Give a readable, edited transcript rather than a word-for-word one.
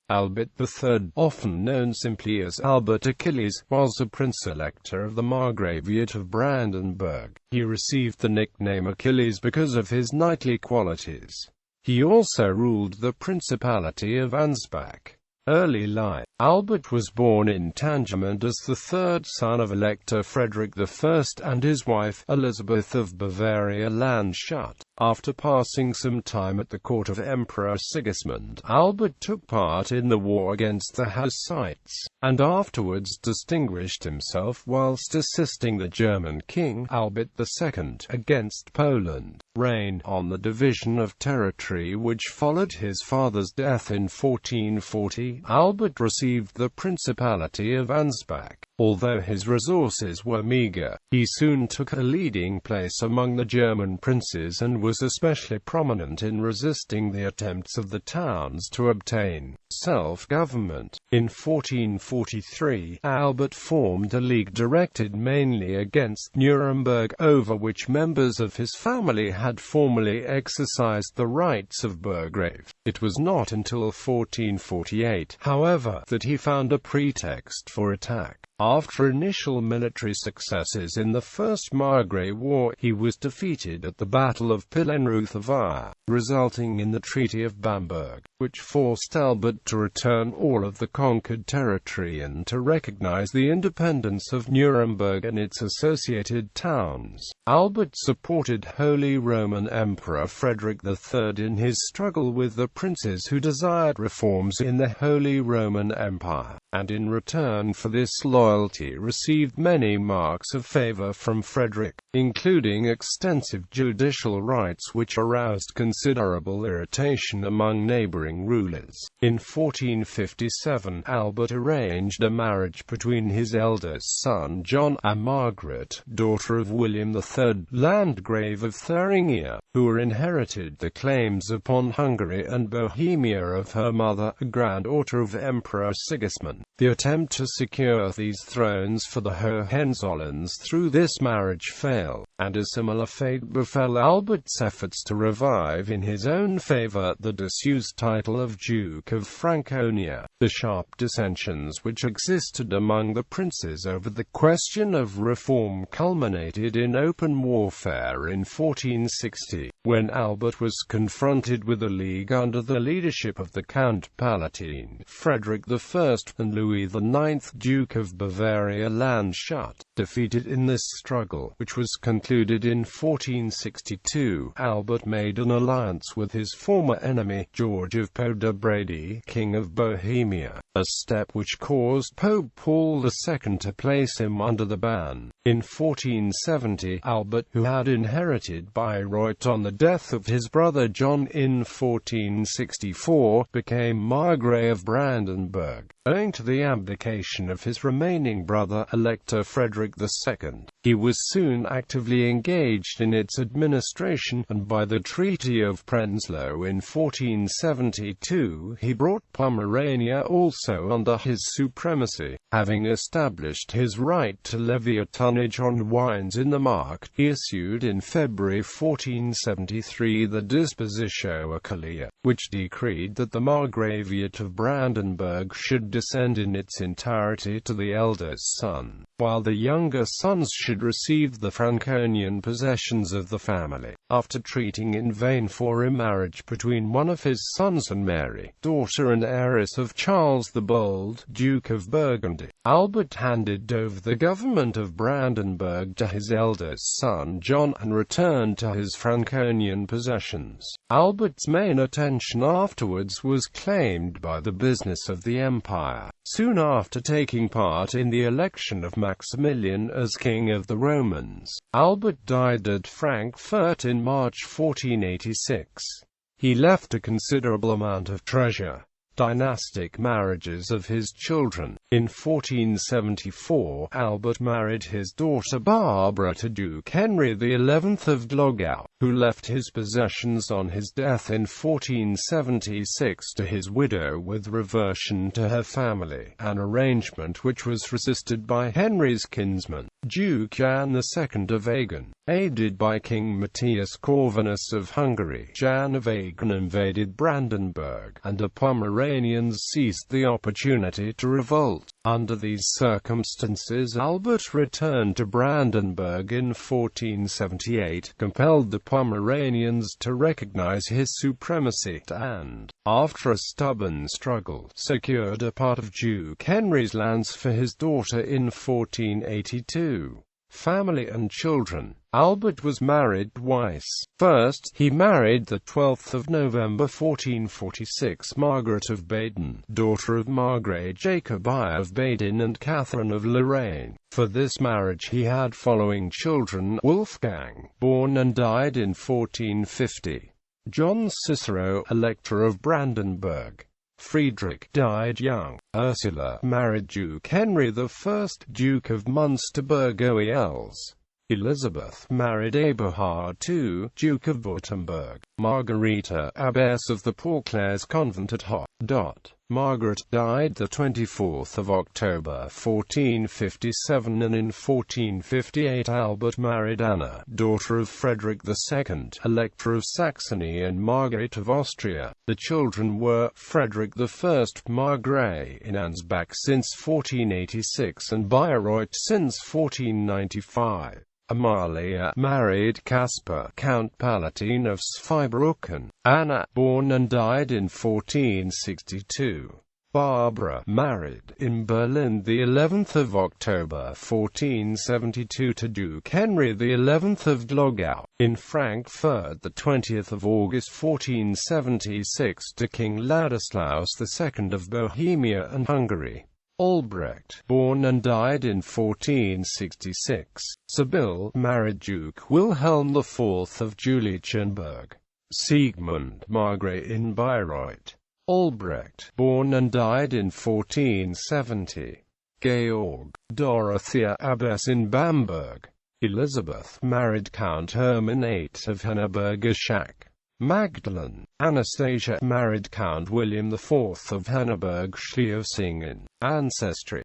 Albert III, often known simply as Albert Achilles, was a Prince-elector of the Margraviate of Brandenburg. He received the nickname Achilles because of his knightly qualities. He also ruled the Principality of Ansbach. Early life. Albert was born in Tangement as the third son of Elector Frederick I and his wife, Elizabeth of Bavaria-Landshut. After passing some time at the court of Emperor Sigismund, Albert took part in the war against the Hussites, and afterwards distinguished himself whilst assisting the German king, Albert II, against Poland. Reign on the division of territory which followed his father's death in 1440, Albert received the Principality of Ansbach. Although his resources were meagre, he soon took a leading place among the German princes and was especially prominent in resisting the attempts of the towns to obtain self-government. In 1443, Albert formed a league directed mainly against Nuremberg, over which members of his family had formally exercised the rights of burgrave. It was not until 1448, however, that he found a pretext for attack. After initial military successes in the First Margrave War, he was defeated at the Battle of Pillenreuther, resulting in the Treaty of Bamberg, which forced Albert to return all of the conquered territory and to recognize the independence of Nuremberg and its associated towns. Albert supported Holy Roman Emperor Frederick III in his struggle with the princes who desired reforms in the Holy Roman Empire, and in return for this loyalty received many marks of favor from Frederick, including extensive judicial rights which aroused considerable irritation among neighboring rulers. In 1457, Albert arranged a marriage between his eldest son John and Margaret, daughter of William III, Landgrave of Thuringia, who inherited the claims upon Hungary and Bohemia of her mother, a granddaughter of Emperor Sigismund. The attempt to secure these thrones for the Hohenzollерns through this marriage failed, and a similar fate befell Albert's efforts to revive in his own favor the disused title of Duke of Franconia. The sharp dissensions which existed among the princes over the question of reform culminated in open warfare in 1460, when Albert was confronted with a league under the leadership of the Count Palatine, Frederick I, and Louis IX, Duke of Bavaria-Landshut. Defeated in this struggle, which was concluded in 1462, Albert made an alliance with his former enemy, George of Podobrady, King of Bohemia, a step which caused Pope Paul II to place him under the ban. In 1470, Albert, who had inherited Bayreuth on the death of his brother John in 1464, became Margrave of Brandenburg, owing to the abdication of his remaining brother, Elector Frederick II. He was soon actively engaged in its administration, and by the Treaty of Prenzlau in 1472, he brought Pomerania also under his supremacy. Having established his right to levy a tonnage on wines in the Mark, he issued in February 1473 the Dispositio Aquilia, which decreed that the Margraviate of Brandenburg should descend in its entirety to the eldest son, while the younger sons should receive the Franconian possessions of the family. After treating in vain for remarriage between one of his sons and Mary, daughter and heiress of Charles the Bold, Duke of Burgundy, Albert handed over the government of Brandenburg to his eldest son John and returned to his Franconian possessions. Albert's main attention afterwards was claimed by the business of the empire. Soon after taking part in the election of Maximilian as King of the Romans, Albert died at Frankfurt in March 1486. He left a considerable amount of treasure. Dynastic marriages of his children, In 1474, Albert married his daughter Barbara to Duke Henry XI of Glogau, who left his possessions on his death in 1476 to his widow with reversion to her family, an arrangement which was resisted by Henry's kinsman, Duke Jan II of Agen. Aided by King Matthias Corvinus of Hungary, Jan of Agen invaded Brandenburg, and the Pomeranians seized the opportunity to revolt. Under these circumstances, Albert returned to Brandenburg in 1478, compelled the Pomeranians to recognize his supremacy, and, after a stubborn struggle, secured a part of Duke Henry's lands for his daughter in 1482. Family and children. Albert was married twice. First, he married the 12th of November 1446 Margaret of Baden, daughter of Margrave Jacob I of Baden and Catherine of Lorraine. For this marriage he had following children: Wolfgang, born and died in 1450; John Cicero, Elector of Brandenburg; Friedrich, died young; Ursula, married Duke Henry I, Duke of Munsterberg-Oels; Elizabeth, married Eberhard II, Duke of Württemberg; Margareta, abbess of the Poor Clares Convent at He. Margaret died the 24th of October 1457, and in 1458 Albert married Anna, daughter of Frederick II, Elector of Saxony and Margaret of Austria. The children were Frederick I, Margrave in Ansbach since 1486 and Bayreuth since 1495. Amalia married Caspar, Count Palatine of Zweibrücken; Anna, born and died in 1462. Barbara, married, in Berlin the 11th of October 1472 to Duke Henry XI of Glogau; in Frankfurt the 20th of August 1476 to King Ladislaus II of Bohemia and Hungary. Albrecht, born and died in 1466. Sibylle, married Duke Wilhelm IV of Jülichenburg. Siegmund, Margrave in Bayreuth. Albrecht, born and died in 1470. Georg, Dorothea, abbess in Bamberg. Elizabeth, married Count Hermann VIII of Henneberg-Schach. Magdalene, Anastasia, married Count William IV of Henneberg-Schliessingen. Ancestry.